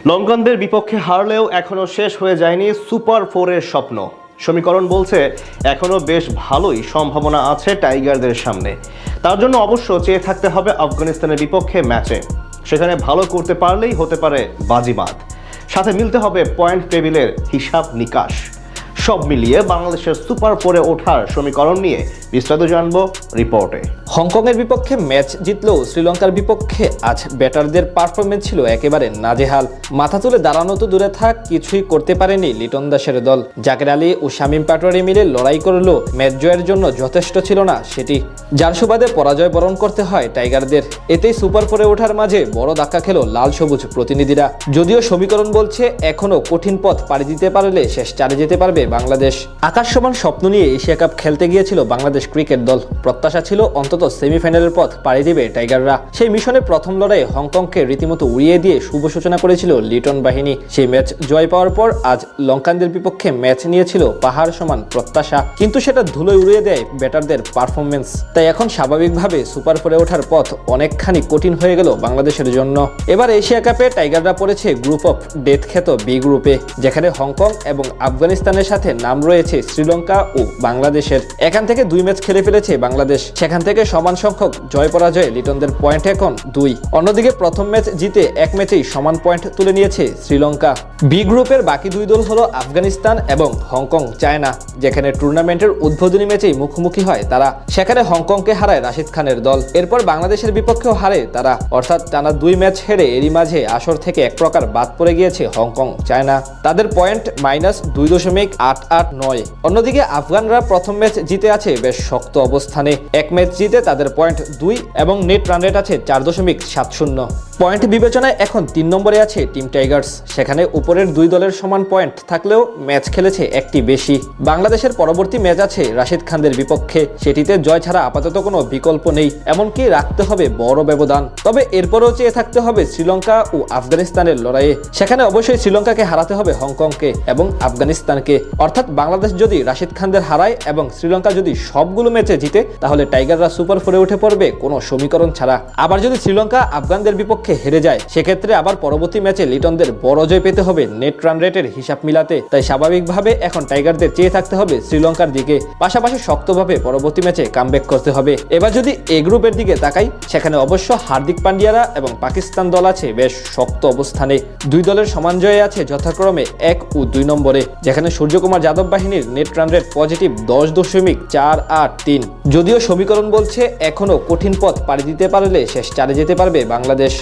লঙ্কানদের বিপক্ষে হারলেও এখনও শেষ হয়ে যায়নি সুপার ফোরের স্বপ্ন। সমীকরণ বলছে এখনও বেশ ভালোই সম্ভাবনা আছে টাইগারদের সামনে। তার জন্য অবশ্য চেয়ে থাকতে হবে আফগানিস্তানের বিপক্ষে ম্যাচে। সেখানে ভালো করতে পারলেই হতে পারে বাজিমাত, সাথে মিলতে হবে পয়েন্ট টেবিলের হিসাব নিকাশ। সব মিলিয়ে বাংলাদেশের সুপার ফোরে ওঠার সমীকরণ নিয়ে বিস্তারিত জানবো রিপোর্টে। হংকংয়ের বিপক্ষে ম্যাচ জিতলেও শ্রীলঙ্কার বিপক্ষে আজ ব্যাটারদের পারফরমেন্স ছিল একেবারে নাজেহাল। মাথা তুলে দাঁড়ানো তো দূরে থাক, কিছুই করতে পারেনি লিটন দাসের দল। জাকের আলী ও শামীম পাটোয়ারি মিলে লড়াই করলেও ম্যাচ জয়ের জন্য যথেষ্ট ছিল না সেটি, যার সুবাদে পরাজয় বরণ করতে হয় টাইগারদের। এতেই সুপার ফোরে ওঠার মাঝে বড় ধাক্কা খেল লাল সবুজ প্রতিনিধিরা। যদিও সমীকরণ বলছে এখনও কঠিন পথ পাড়ি দিতে পারলে শেষ চারে যেতে পারবে বাংলাদেশ। আকাশ সমান স্বপ্ন নিয়ে এশিয়া কাপ খেলতে গিয়েছিল বাংলাদেশ ক্রিকেট দল। প্রত্যাশা ছিল অন্তত সেমিফাইনালের পথ পাড়ি দিবে টাইগাররা। সেই মিশনে প্রথম লড়াইয়ে হংকংকে রীতিমতো উড়িয়ে দিয়ে শুভ সূচনা করেছিল লিটন বাহিনী। সেই ম্যাচ জয় পাওয়ার পর আজ লঙ্কানদের বিপক্ষে ম্যাচ নিয়েছিল পাহাড় সমান প্রত্যাশা, কিন্তু সেটা ধুলোয় উড়িয়ে দেয় ব্যাটারদের পারফরমেন্স। তাই এখন স্বাভাবিকভাবে সুপার ফোরে ওঠার পথ অনেকখানি কঠিন হয়ে গেল বাংলাদেশের জন্য। এবার এশিয়া কাপে টাইগাররা পড়েছে গ্রুপ অফ ডেথ খ্যাত বি গ্রুপে, যেখানে হংকং এবং আফগানিস্তানের সাথে নাম রয়েছে শ্রীলঙ্কা ও বাংলাদেশের। এখান থেকে 2 ম্যাচ খেলে ফেলেছে বাংলাদেশ। সেখান থেকে সমান সংখ্যক জয় পরাজয়ে লিটনদের পয়েন্ট এখন 2। অন্যদিকে প্রথম ম্যাচ জিতে 1 ম্যাচেই সমান পয়েন্ট তুলে নিয়েছে শ্রীলঙ্কা। বি গ্রুপের বাকি 2 দল হলো আফগানিস্তান এবং হংকং চায়না, যেখানে টুর্নামেন্টের উদ্বোধনী ম্যাচেই মুখোমুখি হয় তারা। সেখানে হংকংকে হারায় রাশিদ খানের দল। এরপর বাংলাদেশের বিপক্ষেও হারে তারা, অর্থাৎ টানা 2 ম্যাচ হেরে এরই মাঝে আসর থেকে এক প্রকার বাদ পড়ে গিয়েছে হংকং চায়না। তাদের পয়েন্ট -2.889। অন্যদিকে আফগানরা প্রথম ম্যাচ জিতে আছে বেশ শক্ত অবস্থানে। 1 ম্যাচ জিতে তাদের পয়েন্ট 2 এবং নেট রান রেট আছে 4.70। পয়েন্ট বিবেচনায় এখন 3 নম্বরে আছে টিম টাইগার্স। সেখানে উপরের 2 দলের সমান পয়েন্ট থাকলেও ম্যাচ খেলেছে একটি বেশি। বাংলাদেশের পরবর্তী ম্যাচ আছে রাশিদ খানদের বিপক্ষে। সেটিতে জয় ছাড়া আপাতত কোনো বিকল্প নেই, এমনকি রাখতে হবে বড় ব্যবধান। তবে এরপরও চেয়ে থাকতে হবে শ্রীলঙ্কা ও আফগানিস্তানের লড়াইয়ে। সেখানে অবশ্যই শ্রীলঙ্কাকে হারাতে হবে হংকংকে এবং আফগানিস্তানকে। অর্থাৎ বাংলাদেশ যদি রাশিদ খানদের হারায় এবং শ্রীলঙ্কা যদি সবগুলো ম্যাচে জিতে, তাহলে টাইগাররা সুপার ফোরে উঠে পড়বে কোনো সমীকরণ ছাড়া। আবার যদি শ্রীলঙ্কা আফগানদের বিপক্ষে হেরে যায়, সেক্ষেত্রে আবার পরবর্তী ম্যাচে লিটনদের বড় জয় পেতে হবে নেট রান রেটের হিসাব মিলাতে। তাই স্বাভাবিকভাবে এখন টাইগারদের চেয়ে থাকতে হবে শ্রীলঙ্কার দিকে, পাশাপাশি শক্তভাবে পরবর্তী ম্যাচে কামব্যাক করতে হবে। এবার যদি এ গ্রুপের দিকে তাকাই, সেখানে অবশ্য হার্দিক পান্ডিয়ারা এবং পাকিস্তান দল আছে বেশ শক্ত অবস্থানে। 2 দলের সমান জয়ে আছে যথাক্রমে 1 ও 2 নম্বরে, যেখানে সূর্যকুমার যাদব বাহিনীর নেট রান রেট পজিটিভ 10.483। যদিও সমীকরণ বলছে এখনো কঠিন পথ পাড়ি দিতে পারলে শেষ চারে যেতে পারবে বাংলাদেশ।